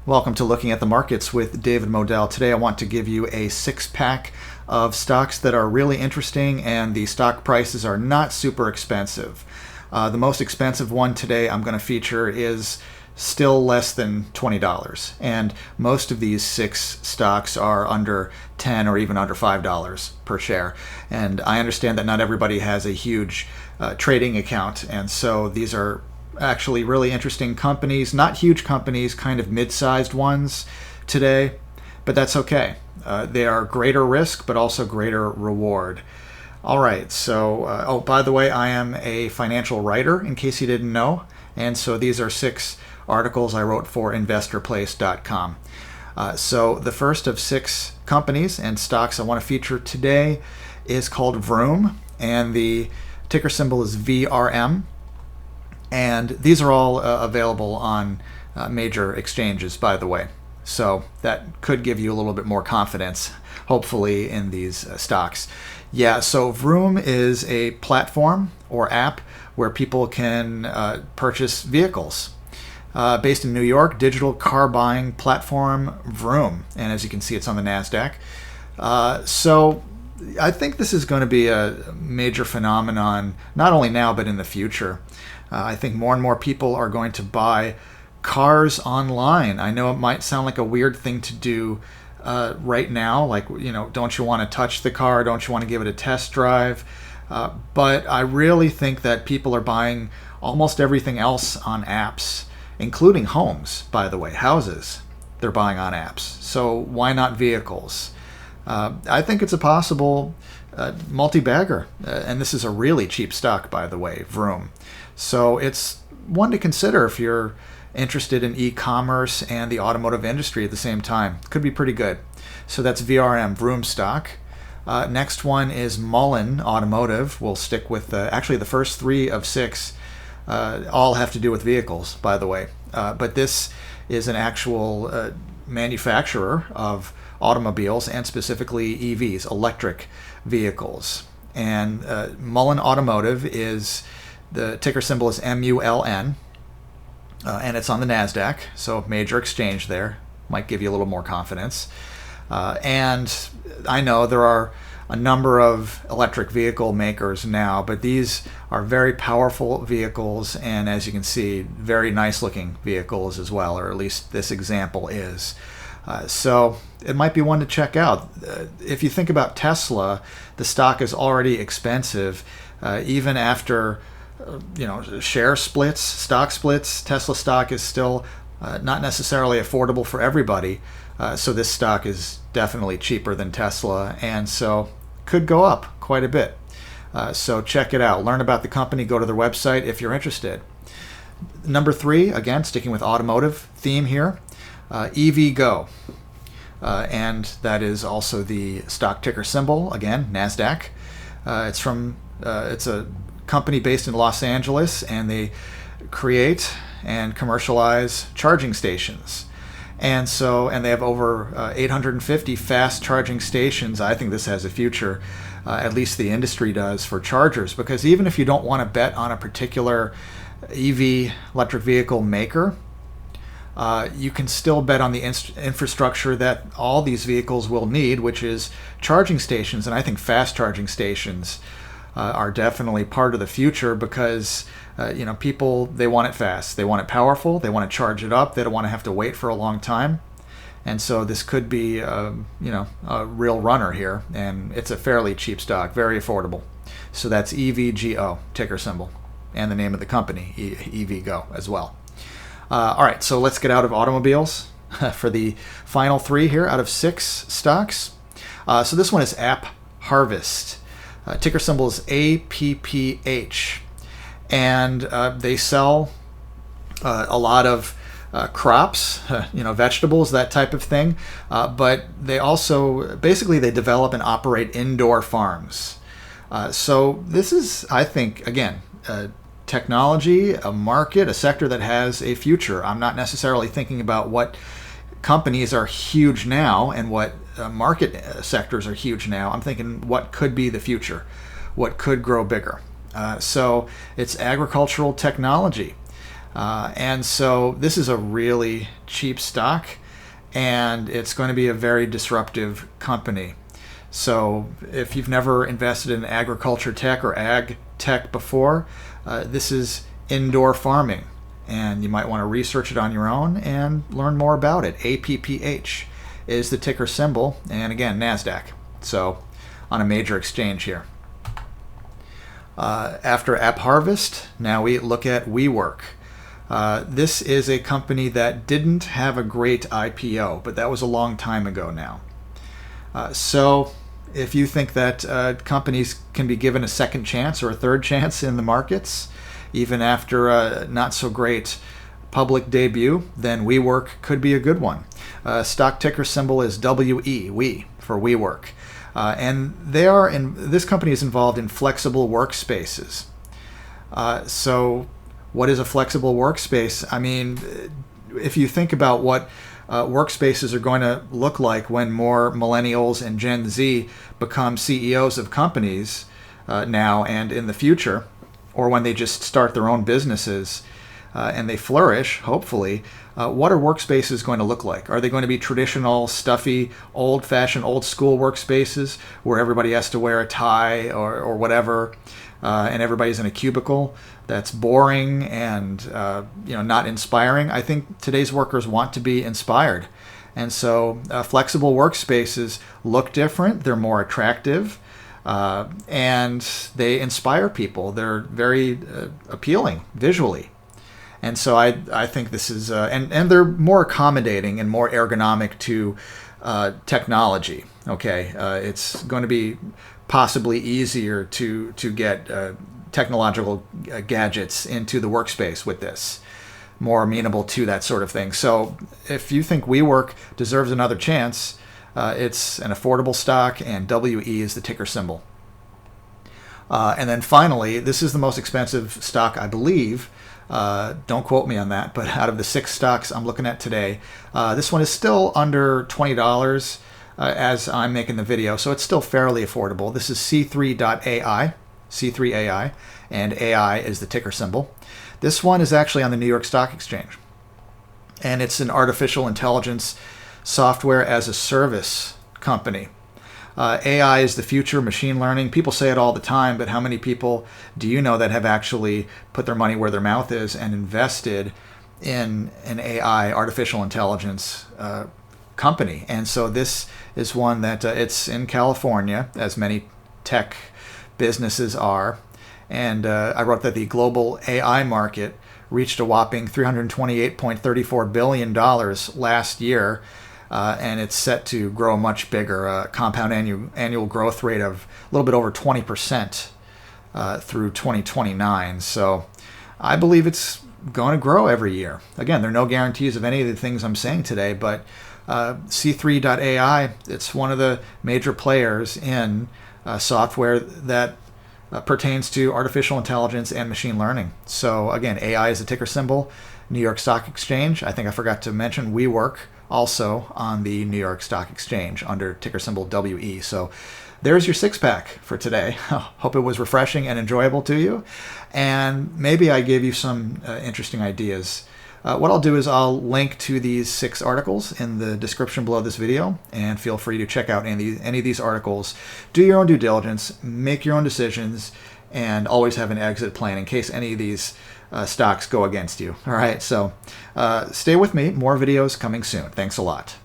Welcome to Looking at the Markets with David Modell. Today I want to give you a six-pack of stocks that are really interesting and the stock prices are not super expensive. The most expensive one today I'm going to feature is still less than $20. And most of these six stocks are under $10 or even under $5 per share. And I understand that not everybody has a huge trading account, and so these are actually really interesting companies, not huge companies, kind of mid-sized ones today, but that's okay. They are greater risk, but also greater reward. All right, so, by the way, I am a financial writer, in case you didn't know, and so these are six articles I wrote for investorplace.com. So the first of six companies and stocks I want to feature today is called Vroom, and the ticker symbol is VRM. And these are all available on major exchanges, by the way. So that could give you a little bit more confidence, hopefully, in these stocks. Yeah, so Vroom is a platform or app where people can purchase vehicles. Based in New York, digital car buying platform Vroom. And as you can see, it's on the NASDAQ. So I think this is going to be a major phenomenon, not only now, but in the future. I think more and more people are going to buy cars online. I know it might sound like a weird thing to do right now, like, don't you want to touch the car? Don't you want to give it a test drive? But I really think that people are buying almost everything else on apps, including homes, by the way, houses. They're buying on apps. So why not vehicles? I think it's a possible multi-bagger. And this is a really cheap stock, by the way, Vroom. So it's one to consider if you're interested in e-commerce and the automotive industry at the same time. Could be pretty good. So that's VRM, Vroom stock. Next one is Mulligan Automotive. We'll stick with actually the first three of six all have to do with vehicles, by the way. But this is an actual manufacturer of automobiles and specifically EVs, electric vehicles. And Mulligan Automotive is, the ticker symbol is MULN, and it's on the NASDAQ, so major exchange there. Might give you a little more confidence. And I know there are a number of electric vehicle makers now, but these are very powerful vehicles, and as you can see, very nice looking vehicles as well, or at least this example is. So it might be one to check out. If you think about Tesla, the stock is already expensive. Even after share splits, stock splits, Tesla stock is still not necessarily affordable for everybody. So this stock is definitely cheaper than Tesla, and so could go up quite a bit. So check it out. Learn about the company. Go to their website if you're interested. Number three, again, sticking with automotive theme here, EVGO. And that is also the stock ticker symbol, again, NASDAQ. It's a company based in Los Angeles, and they create and commercialize charging stations. And they have over 850 fast charging stations. I think this has a future, at least the industry does, for chargers, because even if you don't want to bet on a particular EV, electric vehicle maker, you can still bet on the infrastructure that all these vehicles will need, which is charging stations. And I think fast charging stations are definitely part of the future because people, they want it fast, they want it powerful, they want to charge it up, they don't want to have to wait for a long time, and so this could be a real runner here, and it's a fairly cheap stock, very affordable. So that's EVGO ticker symbol, and the name of the company, EVGO as well. All right, so let's get out of automobiles for the final three here out of six stocks. So this one is App Harvest. Ticker symbol is APPH, and they sell a lot of crops, vegetables, that type of thing. But they also, basically, they develop and operate indoor farms. So this is, I think, again, technology, a market, a sector that has a future. I'm not necessarily thinking about what companies are huge now and what market sectors are huge now. I'm thinking what could be the future, what could grow bigger. So it's agricultural technology. And so this is a really cheap stock, and it's going to be a very disruptive company. So if you've never invested in agriculture tech or ag tech before, this is indoor farming, and you might want to research it on your own and learn more about it. APPH is the ticker symbol, and again, NASDAQ. So on a major exchange here. After AppHarvest, now we look at WeWork. This is a company that didn't have a great IPO, but that was a long time ago now. So if you think that companies can be given a second chance or a third chance in the markets, even after a not so great public debut, then WeWork could be a good one. Stock ticker symbol is WE, we, for WeWork. And this company is involved in flexible workspaces. So what is a flexible workspace? I mean, if you think about what workspaces are going to look like when more millennials and Gen Z become CEOs of companies now and in the future, or when they just start their own businesses and they flourish, hopefully, what are workspaces going to look like? Are they going to be traditional, stuffy, old-fashioned, old-school workspaces where everybody has to wear a tie or whatever, and everybody's in a cubicle that's boring and not inspiring? I think today's workers want to be inspired. And so flexible workspaces look different. They're more attractive. And they inspire people. They're very appealing visually. And so I think this is, and they're more accommodating and more ergonomic to technology. Okay, it's going to be possibly easier to get technological gadgets into the workspace with this, more amenable to that sort of thing. So if you think WeWork deserves another chance, it's an affordable stock, and WE is the ticker symbol. And then finally, this is the most expensive stock, I believe. Don't quote me on that, but out of the 6 stocks I'm looking at today, this one is still under $20 as I'm making the video, so it's still fairly affordable. This is C3.ai, C3AI, and AI is the ticker symbol. This one is actually on the New York Stock Exchange, and it's an artificial intelligence software as a service company. AI is the future, machine learning. People say it all the time, but how many people do you know that have actually put their money where their mouth is and invested in an AI, artificial intelligence company? And so this is one that it's in California, as many tech businesses are. And I wrote that the global AI market reached a whopping $328.34 billion last year. And it's set to grow much bigger, compound annual growth rate of a little bit over 20% through 2029. So I believe it's going to grow every year. Again, there are no guarantees of any of the things I'm saying today, but C3.ai, it's one of the major players in software that pertains to artificial intelligence and machine learning. So again, AI is a ticker symbol, New York Stock Exchange. I think I forgot to mention WeWork, also on the New York Stock Exchange under ticker symbol WE. So there's your 6-pack for today. Hope it was refreshing and enjoyable to you, and maybe I gave you some interesting ideas. What I'll do is I'll link to these 6 articles in the description below this video, and feel free to check out any of these articles. Do your own due diligence, make your own decisions, and always have an exit plan in case any of these stocks go against you. All right, so stay with me. More videos coming soon. Thanks a lot.